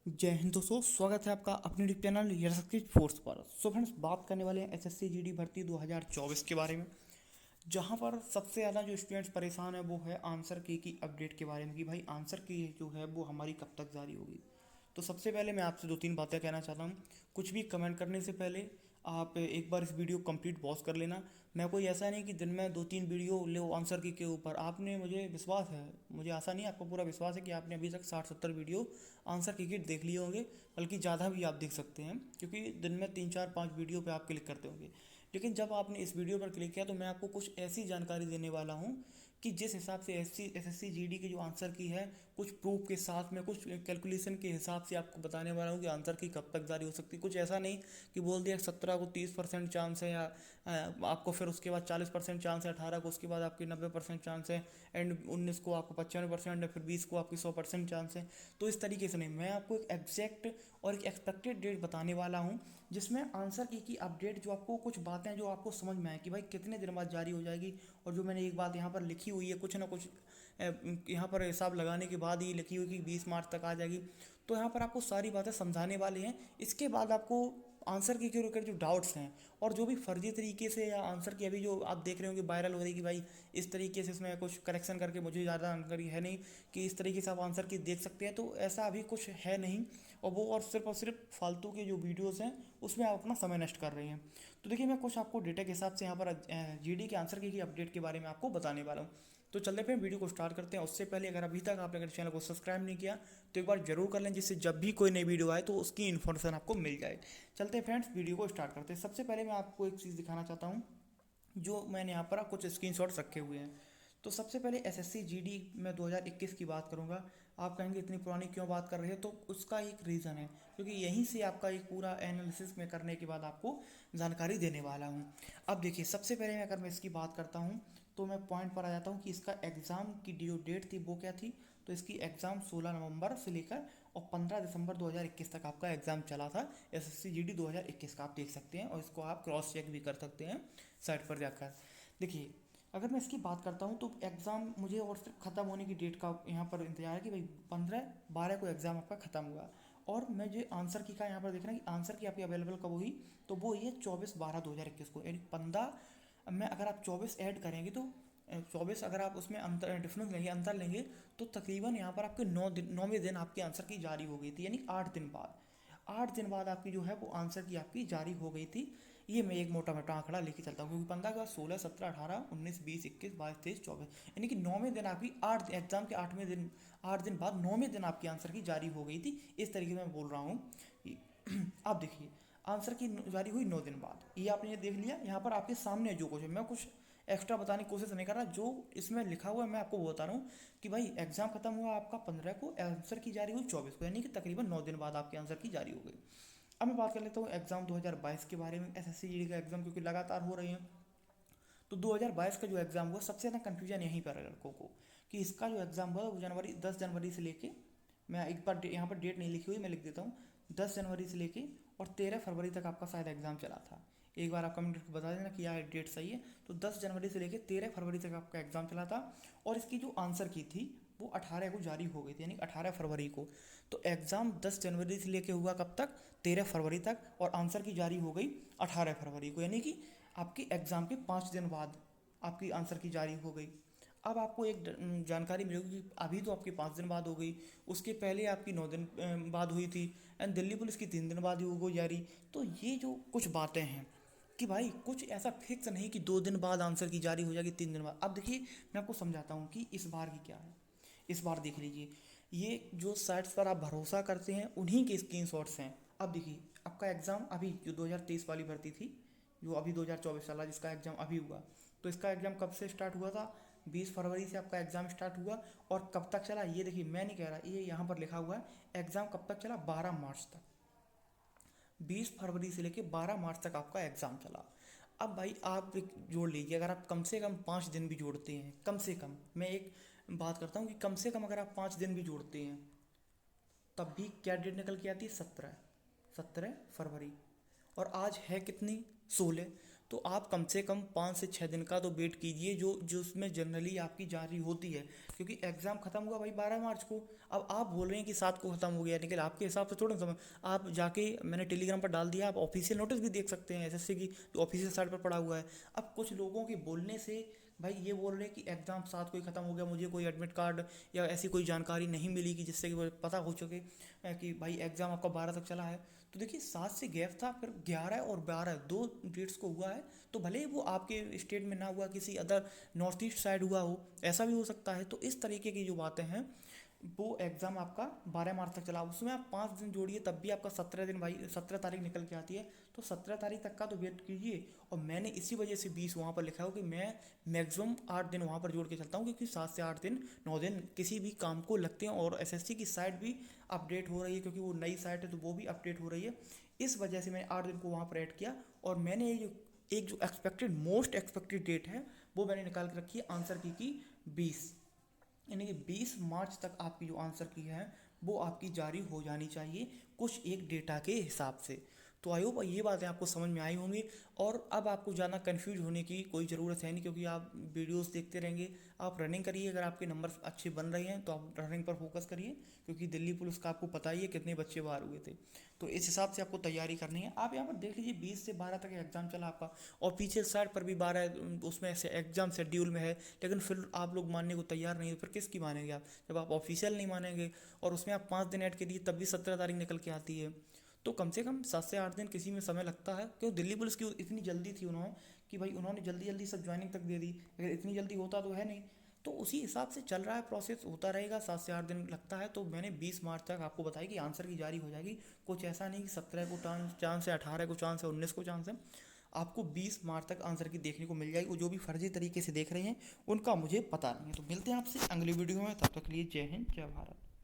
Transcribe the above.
जय हिंद दोस्तों, स्वागत है आपका अपने यूट्यूब चैनल यशस्वी फोर्स पर। सो फ्रेंड्स, बात करने वाले हैं एसएससी जीडी भर्ती 2024 के बारे में। जहां पर सबसे ज़्यादा जो स्टूडेंट्स परेशान है वो है आंसर की अपडेट के बारे में कि भाई आंसर की जो है वो हमारी कब तक जारी होगी। तो सबसे पहले मैं आपसे दो तीन बातें कहना चाहता हूँ। कुछ भी कमेंट करने से पहले आप एक बार इस वीडियो कंप्लीट पॉज कर लेना। मैं कोई ऐसा नहीं कि दिन में दो तीन वीडियो ले आंसर की के ऊपर। आपने, मुझे विश्वास है, मुझे आशा नहीं, आपको पूरा विश्वास है कि आपने अभी तक 60-70 वीडियो आंसर की देख लिए होंगे। बल्कि ज़्यादा भी आप देख सकते हैं, क्योंकि दिन में 3 4 5 वीडियो पे आप क्लिक करते होंगे। लेकिन जब आपने इस वीडियो पर क्लिक किया तो मैं आपको कुछ ऐसी जानकारी देने वाला हूँ कि जिस हिसाब से एसएससी जीडी की जो आंसर की है, कुछ प्रूफ के साथ में, कुछ कैलकुलेशन के हिसाब से आपको बताने वाला हूँ कि आंसर की कब तक जारी हो सकती है। कुछ ऐसा नहीं कि बोल दिया 17 को 30% चांस है, या आपको फिर उसके बाद 40% चांस है, 18 को उसके बाद आपकी 90% चांस है, एंड 19 को आपको 95% है, फिर 20 को आपकी 100% चांस है। तो इस तरीके से नहीं, मैं आपको एक एग्जैक्ट और एक एक्सपेक्टेड डेट बताने वाला हूँ, जिसमें आंसर की अपडेट, जो आपको कुछ बातें जो आपको समझ में आए कि भाई कितने दिन बाद जारी हो जाएगी। और जो मैंने एक बात यहाँ पर लिखी हुई है, कुछ ना कुछ यहाँ पर हिसाब लगाने के बाद ही लिखी हुई कि 20 मार्च तक आ जाएगी। तो यहाँ पर आपको सारी बातें समझाने वाले हैं। इसके बाद आपको आंसर की लेकर जो डाउट्स हैं, और जो भी फर्जी तरीके से या आंसर की अभी जो आप देख रहे होंगे वायरल हो रही कि भाई इस तरीके से इसमें कुछ करेक्शन करके, मुझे ज़्यादा जानकारी है नहीं कि इस तरीके से आप आंसर की देख सकते हैं, तो ऐसा अभी कुछ है नहीं। और सिर्फ फालतू के जो वीडियोस हैं उसमें आप अपना समय नष्ट कर रहे हैं। तो देखिए, मैं कुछ आपको डेटा के हिसाब से यहाँ पर जीडी के आंसर की अपडेट के बारे में आपको बताने वाला हूँ। तो चलते फिर वीडियो को स्टार्ट करते हैं। उससे पहले अगर अभी तक आपने अगर चैनल को सब्सक्राइब नहीं किया तो एक बार जरूर कर लें, जिससे जब भी कोई नई वीडियो आए तो उसकी इन्फॉर्मेशन आपको मिल जाए। चलते हैं फ्रेंड्स, वीडियो को स्टार्ट करते हैं। सबसे पहले मैं आपको एक चीज़ दिखाना चाहता हूँ, जो मैंने यहाँ पर कुछ स्क्रीनशॉट्स रखे हुए हैं। तो सबसे पहले एसएससी जीडी में 2021 की बात करूँगा। आप कहेंगे इतनी पुरानी क्यों बात कर रहे हैं, तो उसका एक रीज़न है, क्योंकि यहीं से आपका एक पूरा एनालिसिस में करने के बाद आपको जानकारी देने वाला हूँ। अब देखिए, सबसे पहले अगर मैं इसकी बात करता हूँ तो मैं पॉइंट पर आ जाता हूँ कि इसका एग्ज़ाम की जो डेट थी वो क्या थी। तो इसकी एग्ज़ाम 16 नवंबर से लेकर और 15 दिसंबर 2021 तक आपका एग्ज़ाम चला था। एसएससी जीडी 2021 का आप देख सकते हैं, और इसको आप क्रॉस चेक भी कर सकते हैं साइट पर जाकर। देखिए, अगर मैं इसकी बात करता हूँ तो एग्ज़ाम मुझे और सिर्फ ख़त्म होने की डेट का यहाँ पर इंतजार है कि भाई 15/12 को एग्ज़ाम आपका ख़त्म हुआ। और मैं जो आंसर की का यहाँ पर देखना कि आंसर की आपकी अवेलेबल कब हुई, तो वो हुई है 24/12/2021 को, यानी 15 में अगर आप 24 ऐड करेंगे तो 24, अगर आप उसमें अंतर डिफरेंस लेंगे, अंतर लेंगे, तो तकरीबन यहाँ पर आपके 9 दिन, 9वें दिन आपकी आंसर की जारी हो गई थी, यानी 8 दिन बाद। 8 दिन बाद आपकी जो है वो आंसर की आपकी जारी हो गई थी। ये मैं एक मोटा मोटा आंकड़ा लेके चलता हूँ, क्योंकि 15 के बाद 16, 17, 18, 19, 20, 21, 22, 23, 24, यानी कि 9वें दिन आपकी, आठ एग्जाम के 8वें दिन, 8 दिन बाद 9वें दिन आपकी आंसर की जारी हो गई थी। इस तरीके से मैं बोल रहा हूँ कि आप देखिए, आंसर की जारी हुई 9 दिन बाद। ये आपने ये देख लिया। यहाँ पर आपके सामने जो कुछ है, मैं कुछ एक्स्ट्रा बताने की कोशिश नहीं कर रहा, जो इसमें लिखा हुआ है मैं आपको बता रहा हूँ कि भाई एग्जाम खत्म हुआ आपका 15 को, आंसर की जारी हुई 24 को, यानी कि तकरीबन 9 दिन बाद आपके आंसर की जारी हो गई। अब मैं बात कर लेता हूँ एग्जाम 2022 के बारे में। एसएससी जीडी का एग्जाम क्योंकि लगातार हो रही हैं, तो 2022 का जो एग्ज़ाम हुआ, सबसे ज़्यादा कन्फ्यूजन यहीं पर है लड़कों को, कि इसका जो एग्ज़ाम हुआ वो 10 जनवरी से लेके, मैं एक बार यहाँ पर डेट नहीं लिखी हुई, मैं लिख देता हूँ, 10 जनवरी से लेके और 13 फरवरी तक आपका शायद एग्ज़ाम चला था। एक बार आप कमेंट करके बता देना कि यार डेट सही है। तो 10 जनवरी से लेकर 13 फरवरी तक आपका एग्ज़ाम चला था। और इसकी जो आंसर की थी वो 18 को जारी हो गई थी, यानी 18 फरवरी को। तो एग्ज़ाम 10 जनवरी से लेके हुआ कब तक, 13 फरवरी तक, और आंसर की जारी हो गई 18 फरवरी को, यानी कि आपकी एग्ज़ाम के 5 दिन बाद आपकी आंसर की जारी हो गई। अब आपको एक जानकारी मिलेगी कि अभी तो आपके 5 दिन बाद हो गई, उसके पहले आपकी 9 दिन बाद हुई थी, एंड दिल्ली पुलिस की 3 दिन बाद ही हो गई जारी। तो ये जो कुछ बातें हैं कि भाई कुछ ऐसा फिक्स नहीं कि 2 दिन बाद आंसर की जारी हो जाएगी, 3 दिन बाद। अब देखिए, मैं आपको समझाता हूँ कि इस बार की क्या है। इस बार देख लीजिए, ये जो साइट्स पर आप भरोसा करते हैं उन्हीं के स्क्रीनशॉट्स हैं। अब देखिए, आपका एग्ज़ाम अभी जो 2023 वाली भर्ती थी, जो अभी 2024 चला, जिसका एग्ज़ाम अभी हुआ, तो इसका एग्ज़ाम कब से स्टार्ट हुआ था, 20 फरवरी से आपका एग्ज़ाम स्टार्ट हुआ। और कब तक चला ये देखिए, मैं नहीं कह रहा, ये यहाँ पर लिखा हुआ है। एग्ज़ाम कब तक चला, 12 मार्च तक। 20 फरवरी से लेकर 12 मार्च तक आपका एग्ज़ाम चला। अब भाई आप एक जोड़ लीजिए, अगर आप कम से कम 5 दिन भी जोड़ते हैं, कम से कम, मैं एक बात करता हूँ कि कम से कम अगर आप 5 दिन भी जोड़ते हैं, तब भी क्या डेट निकल के आती है, 17 फरवरी। और आज है कितनी, 16। तो आप कम से कम 5 से 6 दिन का तो वेट कीजिए, जो जो उसमें जनरली आपकी जारी होती है, क्योंकि एग्ज़ाम ख़त्म हुआ भाई 12 मार्च को। अब आप बोल रहे हैं कि 7 को ख़त्म हो गया, लेकिन आपके हिसाब से थोड़ा समय, आप जाके मैंने टेलीग्राम पर डाल दिया, आप ऑफिशियल नोटिस भी देख सकते हैं एसएससी की, जो ऑफिशियल साइट पर पड़ा हुआ है। अब कुछ लोगों के बोलने से भाई ये बोल रहे हैं कि एग्ज़ाम 7 को ही ख़त्म हो गया, मुझे कोई एडमिट कार्ड या ऐसी कोई जानकारी नहीं मिली कि जिससे कि वो पता हो सके कि भाई एग्ज़ाम आपका 12 तक चला है। तो देखिए 7 से गैप था, फिर 11 और 12 दो डेट्स को हुआ है, तो भले ही वो आपके स्टेट में ना हुआ, किसी अदर नॉर्थ ईस्ट साइड हुआ हो, ऐसा भी हो सकता है। तो इस तरीके की जो बातें हैं, वो एग्ज़ाम आपका 12 मार्च तक चला, उसमें आप 5 दिन जोड़िए तब भी आपका 17 दिन भाई, 17 तारीख निकल के आती है। तो 17 तारीख तक का तो वेट कीजिए। और मैंने इसी वजह से 20 वहाँ पर लिखा हो कि मैं मैक्सिमम 8 दिन वहाँ पर जोड़ के चलता हूँ, क्योंकि 7 से 8 दिन 9 दिन किसी भी काम को लगते हैं, और एसएससी की साइट भी अपडेट हो रही है, क्योंकि वो नई साइट है तो वो भी अपडेट हो रही है। इस वजह से मैंने 8 दिन को वहाँ पर ऐड किया। और मैंने ये जो एक जो एक्सपेक्टेड मोस्ट एक्सपेक्टेड डेट है, वो मैंने निकाल के रखी है आंसर की 20, यानी कि 20 मार्च तक आपकी जो आंसर की है वो आपकी जारी हो जानी चाहिए, कुछ एक डेटा के हिसाब से। तो आई होप ये बातें आपको समझ में आई होंगी, और अब आपको ज़्यादा कंफ्यूज होने की कोई ज़रूरत है नहीं, क्योंकि आप वीडियोस देखते रहेंगे। आप रनिंग करिए, अगर आपके नंबर अच्छे बन रहे हैं तो आप रनिंग पर फोकस करिए, क्योंकि दिल्ली पुलिस का आपको पता ही है कितने बच्चे बाहर हुए थे। तो इस हिसाब से आपको तैयारी करनी है। आप यहाँ पर देख लीजिए 20 से 12 तक एग्ज़ाम चला आपका, और पीछे साइड पर भी 12 उसमें से एग्ज़ाम शेड्यूल में है, लेकिन फिर आप लोग मानने को तैयार नहीं हो, फिर किसकी मानेंगे आप, जब आप ऑफिशियल नहीं मानेंगे। और उसमें आप 5 दिन ऐड के दिए तब भी 17 तारीख निकल के आती है। तो कम से कम 7 से 8 दिन किसी में समय लगता है, क्यों दिल्ली पुलिस की इतनी जल्दी थी उन्होंने, कि भाई उन्होंने जल्दी जल्दी सब ज्वाइनिंग तक दे दी, अगर इतनी जल्दी होता तो है नहीं। तो उसी हिसाब से चल रहा है, प्रोसेस होता रहेगा, 7 से 8 दिन लगता है। तो मैंने 20 मार्च तक आपको बताया कि आंसर की जारी हो जाएगी। कुछ ऐसा नहीं कि 17 को चांस है, 18 को चांस है, 19 को चांस है। आपको 20 मार्च तक आंसर की देखने को मिल जाएगी। वो जो भी फर्जी तरीके से देख रहे हैं उनका मुझे पता नहीं है। तो मिलते हैं आपसे अगली वीडियो में, तब तक के लिए जय हिंद जय भारत।